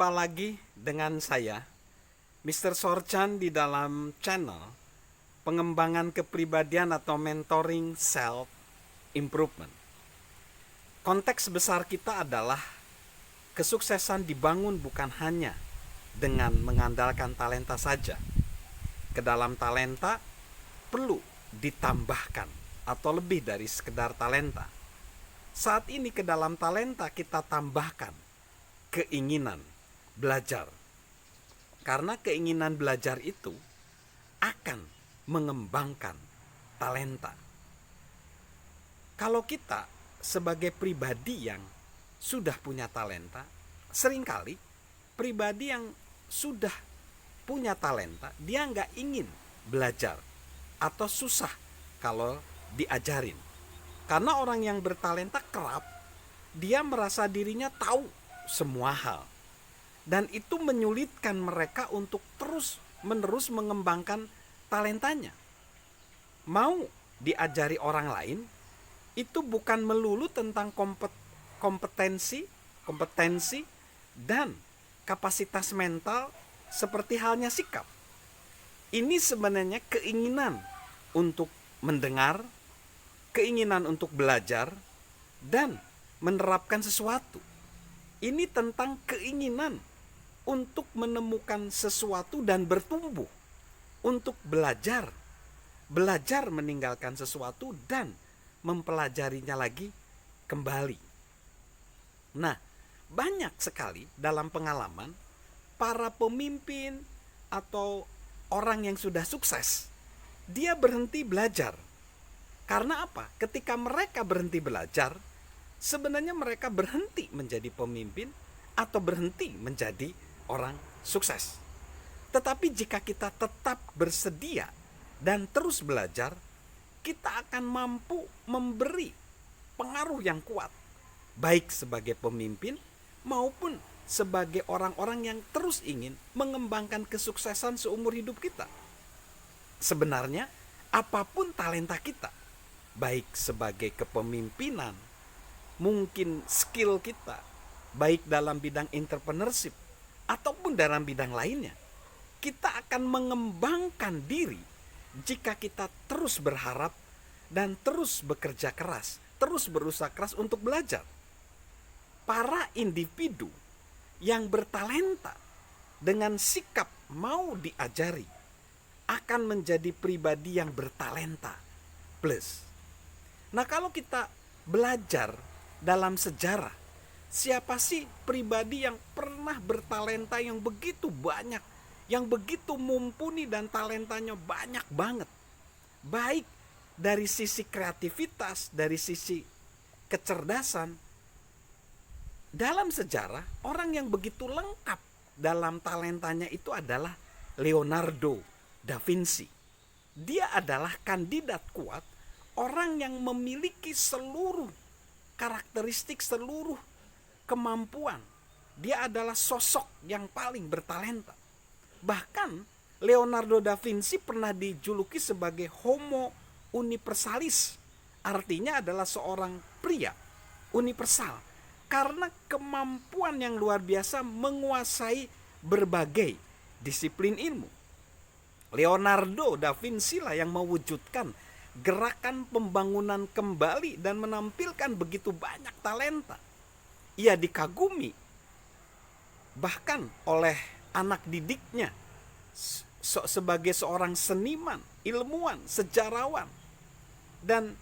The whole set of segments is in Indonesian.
Jumpa lagi dengan saya, Mr. Sorchan, di dalam channel pengembangan kepribadian atau mentoring self improvement. Konteks besar kita adalah kesuksesan dibangun bukan hanya dengan mengandalkan talenta saja. Ke dalam talenta perlu ditambahkan atau lebih dari sekedar talenta. Saat ini ke dalam talenta kita tambahkan keinginan belajar. Karena keinginan belajar itu akan mengembangkan talenta. Kalau kita sebagai pribadi yang sudah punya talenta, seringkali pribadi yang sudah punya talenta, dia nggak ingin belajar atau susah kalau diajarin. Karena orang yang bertalenta kerap, dia merasa dirinya tahu semua hal. Dan itu menyulitkan mereka untuk terus-menerus mengembangkan talentanya. Mau diajari orang lain, itu bukan melulu tentang kompetensi dan kapasitas mental seperti halnya sikap. Ini sebenarnya keinginan untuk mendengar, keinginan untuk belajar, dan menerapkan sesuatu. Ini tentang keinginan untuk menemukan sesuatu dan bertumbuh, untuk belajar meninggalkan sesuatu dan mempelajarinya lagi kembali. Nah, banyak sekali dalam pengalaman para pemimpin atau orang yang sudah sukses, dia berhenti belajar. Karena apa? Ketika mereka berhenti belajar, sebenarnya mereka berhenti menjadi pemimpin atau berhenti menjadi orang sukses. Tetapi jika kita tetap bersedia dan terus belajar, kita akan mampu memberi pengaruh yang kuat, baik sebagai pemimpin maupun sebagai orang-orang yang terus ingin mengembangkan kesuksesan seumur hidup kita. Sebenarnya, apapun talenta kita, baik sebagai kepemimpinan, mungkin skill kita, baik dalam bidang entrepreneurship ataupun dalam bidang lainnya, kita akan mengembangkan diri jika kita terus berharap dan terus bekerja keras, terus berusaha keras untuk belajar. Para individu yang bertalenta dengan sikap mau diajari akan menjadi pribadi yang bertalenta plus. Nah, kalau kita belajar dalam sejarah, siapa sih pribadi yang pernah bertalenta yang begitu banyak, yang begitu mumpuni dan talentanya banyak banget, baik dari sisi kreativitas, dari sisi kecerdasan. Dalam sejarah, orang yang begitu lengkap dalam talentanya itu adalah Leonardo da Vinci. Dia adalah kandidat kuat, orang yang memiliki seluruh karakteristik, seluruh kemampuan. Dia adalah sosok yang paling bertalenta. Bahkan Leonardo da Vinci pernah dijuluki sebagai Homo universalis. Artinya adalah seorang pria universal, karena kemampuan yang luar biasa menguasai berbagai disiplin ilmu. Leonardo da Vinci lah yang mewujudkan gerakan pembangunan kembali dan menampilkan begitu banyak talenta. Ia dikagumi bahkan oleh anak didiknya sebagai seorang seniman, ilmuwan, sejarawan. Dan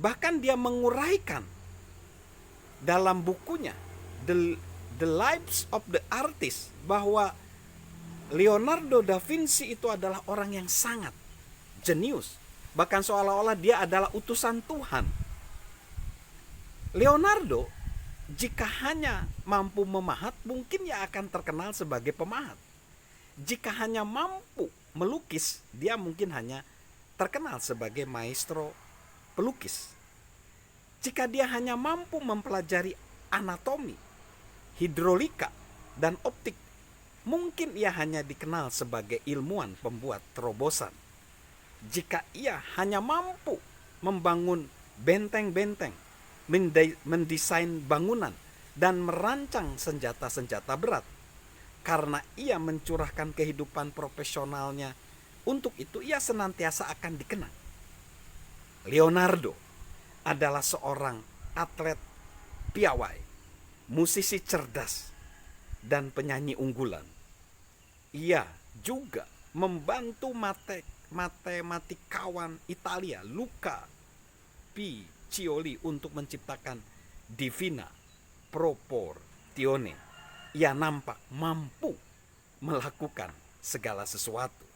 bahkan dia menguraikan dalam bukunya The Lives of the Artist bahwa Leonardo da Vinci itu adalah orang yang sangat jenius. Bahkan seolah-olah dia adalah utusan Tuhan. Leonardo jika hanya mampu memahat, mungkin ia akan terkenal sebagai pemahat. Jika hanya mampu melukis, dia mungkin hanya terkenal sebagai maestro pelukis. Jika dia hanya mampu mempelajari anatomi, hidrolika, dan optik, mungkin ia hanya dikenal sebagai ilmuwan pembuat terobosan. Jika ia hanya mampu membangun benteng-benteng, mendesain bangunan, dan merancang senjata-senjata berat, karena ia mencurahkan kehidupan profesionalnya untuk itu, ia senantiasa akan dikenang. Leonardo adalah seorang atlet piawai, musisi cerdas, dan penyanyi unggulan. Ia juga membantu matematikawan Italia Luca Pacioli untuk menciptakan Divina Proporzione. Ia nampak mampu melakukan segala sesuatu.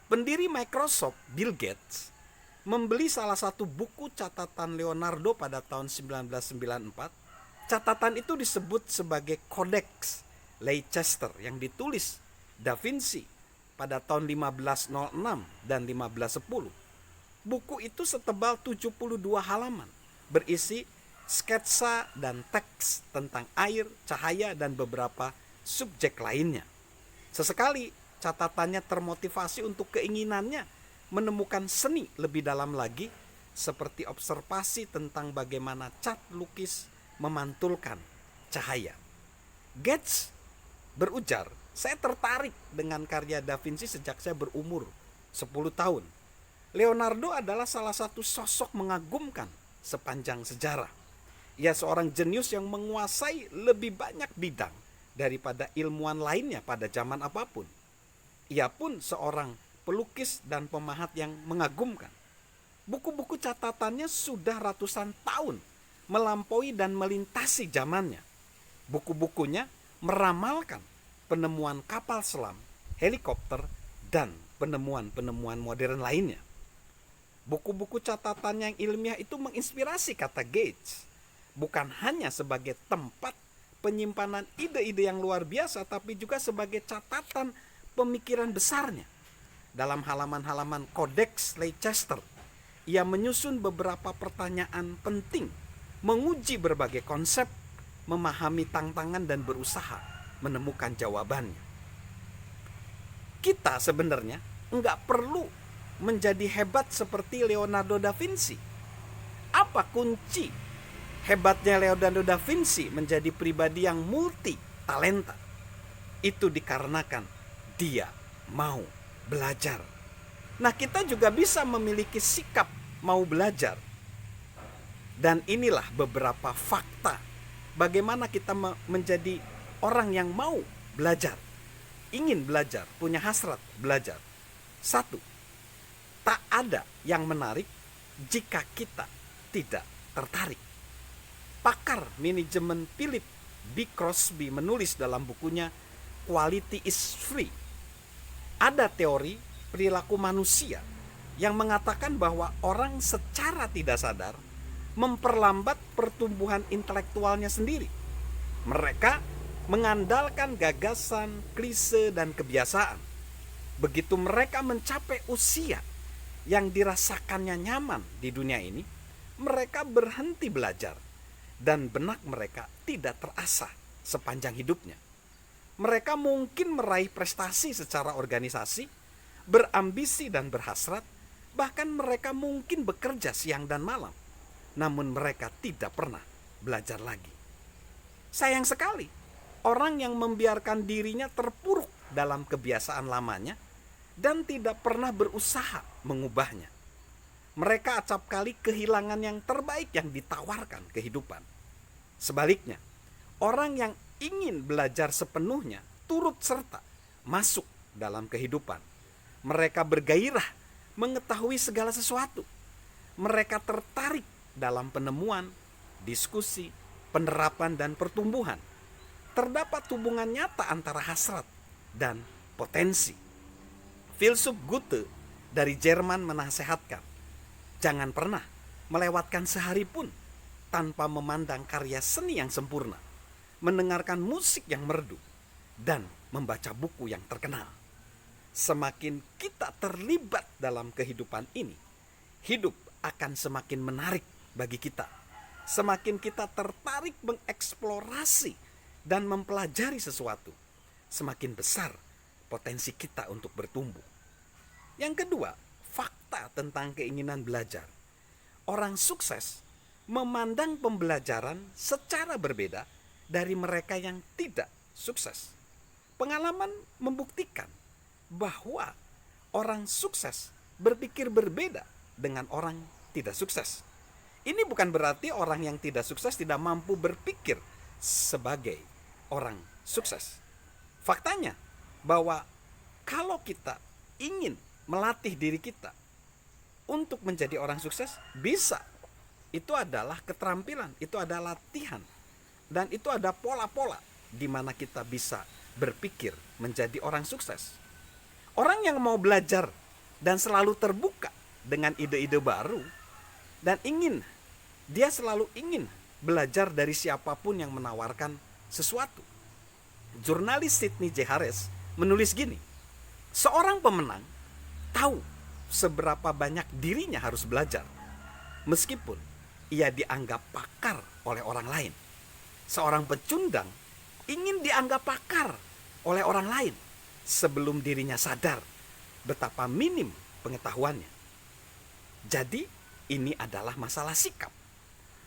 Pendiri Microsoft, Bill Gates, membeli salah satu buku catatan Leonardo pada tahun 1994. Catatan itu disebut sebagai Codex Leicester yang ditulis Da Vinci pada tahun 1506 dan 1510. Buku itu setebal 72 halaman, berisi sketsa dan teks tentang air, cahaya, dan beberapa subjek lainnya. Sesekali catatannya termotivasi untuk keinginannya menemukan seni lebih dalam lagi, seperti observasi tentang bagaimana cat lukis memantulkan cahaya. Gates berujar, "Saya tertarik dengan karya Da Vinci sejak saya berumur 10 tahun. Leonardo adalah salah satu sosok mengagumkan sepanjang sejarah. Ia seorang jenius yang menguasai lebih banyak bidang daripada ilmuwan lainnya pada zaman apapun. Ia pun seorang pelukis dan pemahat yang mengagumkan. Buku-buku catatannya sudah ratusan tahun melampaui dan melintasi zamannya. Buku-bukunya meramalkan penemuan kapal selam, helikopter, dan penemuan-penemuan modern lainnya. Buku-buku catatan yang ilmiah itu menginspirasi," kata Gates, "bukan hanya sebagai tempat penyimpanan ide-ide yang luar biasa, tapi juga sebagai catatan pemikiran besarnya. Dalam halaman-halaman Codex Leicester, ia menyusun beberapa pertanyaan penting, menguji berbagai konsep, memahami tantangan, dan berusaha menemukan jawabannya." Kita sebenarnya nggak perlu menjadi hebat seperti Leonardo da Vinci. Apa kunci hebatnya Leonardo da Vinci menjadi pribadi yang multi talenta? Itu dikarenakan dia mau belajar. Nah, kita juga bisa memiliki sikap mau belajar. Dan inilah beberapa fakta bagaimana kita menjadi orang yang mau belajar, ingin belajar, punya hasrat belajar. 1. Tak ada yang menarik jika kita tidak tertarik. Pakar manajemen Philip B. Crosby menulis dalam bukunya Quality is Free. Ada teori perilaku manusia yang mengatakan bahwa orang secara tidak sadar memperlambat pertumbuhan intelektualnya sendiri. Mereka mengandalkan gagasan, klise, dan kebiasaan. Begitu mereka mencapai usia yang dirasakannya nyaman di dunia ini, mereka berhenti belajar dan benak mereka tidak terasah sepanjang hidupnya. Mereka mungkin meraih prestasi secara organisasi, berambisi dan berhasrat, bahkan mereka mungkin bekerja siang dan malam, namun mereka tidak pernah belajar lagi. Sayang sekali, orang yang membiarkan dirinya terpuruk dalam kebiasaan lamanya dan tidak pernah berusaha mengubahnya. Mereka acap kali kehilangan yang terbaik yang ditawarkan kehidupan. Sebaliknya, orang yang ingin belajar sepenuhnya turut serta masuk dalam kehidupan. Mereka bergairah mengetahui segala sesuatu. Mereka tertarik dalam penemuan, diskusi, penerapan, dan pertumbuhan. Terdapat hubungan nyata antara hasrat dan potensi. Filsuf Goethe dari Jerman menasehatkan, jangan pernah melewatkan sehari pun tanpa memandang karya seni yang sempurna, mendengarkan musik yang merdu, dan membaca buku yang terkenal. Semakin kita terlibat dalam kehidupan ini, hidup akan semakin menarik bagi kita. Semakin kita tertarik mengeksplorasi dan mempelajari sesuatu, semakin besar potensi kita untuk bertumbuh. Yang kedua, fakta tentang keinginan belajar. Orang sukses memandang pembelajaran secara berbeda dari mereka yang tidak sukses. pengalaman membuktikan bahwa orang sukses berpikir berbeda dengan orang tidak sukses. Ini bukan berarti orang yang tidak sukses tidak mampu berpikir sebagai orang sukses. Faktanya bahwa kalau kita ingin melatih diri kita untuk menjadi orang sukses, bisa. Itu adalah keterampilan, itu adalah latihan. Dan itu ada pola-pola di mana kita bisa berpikir menjadi orang sukses. Orang yang mau belajar dan selalu terbuka dengan ide-ide baru dan dia selalu ingin belajar dari siapapun yang menawarkan sesuatu. Jurnalis Sidney J. Harris menulis gini, seorang pemenang tahu seberapa banyak dirinya harus belajar, meskipun ia dianggap pakar oleh orang lain. Seorang pecundang ingin dianggap pakar oleh orang lain sebelum dirinya sadar betapa minim pengetahuannya. Jadi ini adalah masalah sikap.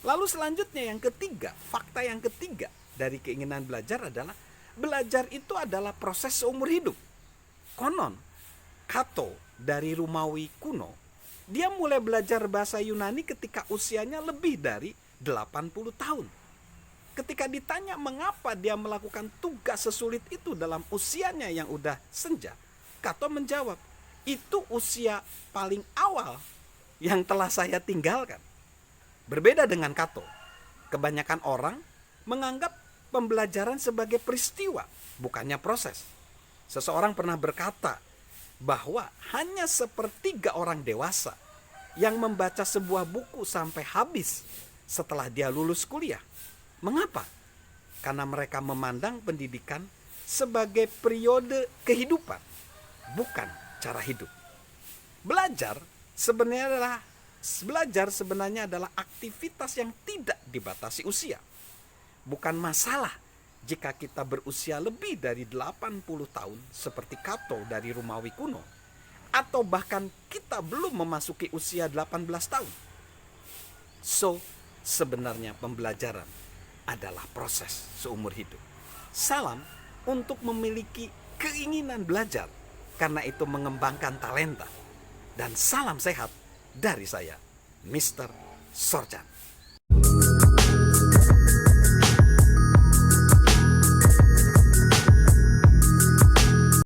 Lalu selanjutnya yang ketiga, fakta yang ketiga dari keinginan belajar adalah belajar itu adalah proses seumur hidup. Konon Cato dari Romawi kuno, dia mulai belajar bahasa Yunani ketika usianya lebih dari 80 tahun. Ketika ditanya mengapa dia melakukan tugas sesulit itu dalam usianya yang udah senja, Cato menjawab, itu usia paling awal yang telah saya tinggalkan. Berbeda dengan Cato, kebanyakan orang menganggap pembelajaran sebagai peristiwa, bukannya proses. Seseorang pernah berkata bahwa hanya sepertiga orang dewasa yang membaca sebuah buku sampai habis setelah dia lulus kuliah. Mengapa? Karena mereka memandang pendidikan sebagai periode kehidupan, bukan cara hidup. Belajar sebenarnya adalah aktivitas yang tidak dibatasi usia. Bukan masalah jika kita berusia lebih dari 80 tahun seperti Cato dari Romawi kuno, atau bahkan kita belum memasuki usia 18 tahun. So, sebenarnya pembelajaran adalah proses seumur hidup. Salam untuk memiliki keinginan belajar, karena itu mengembangkan talenta. Dan salam sehat dari saya, Mr. Sorjan.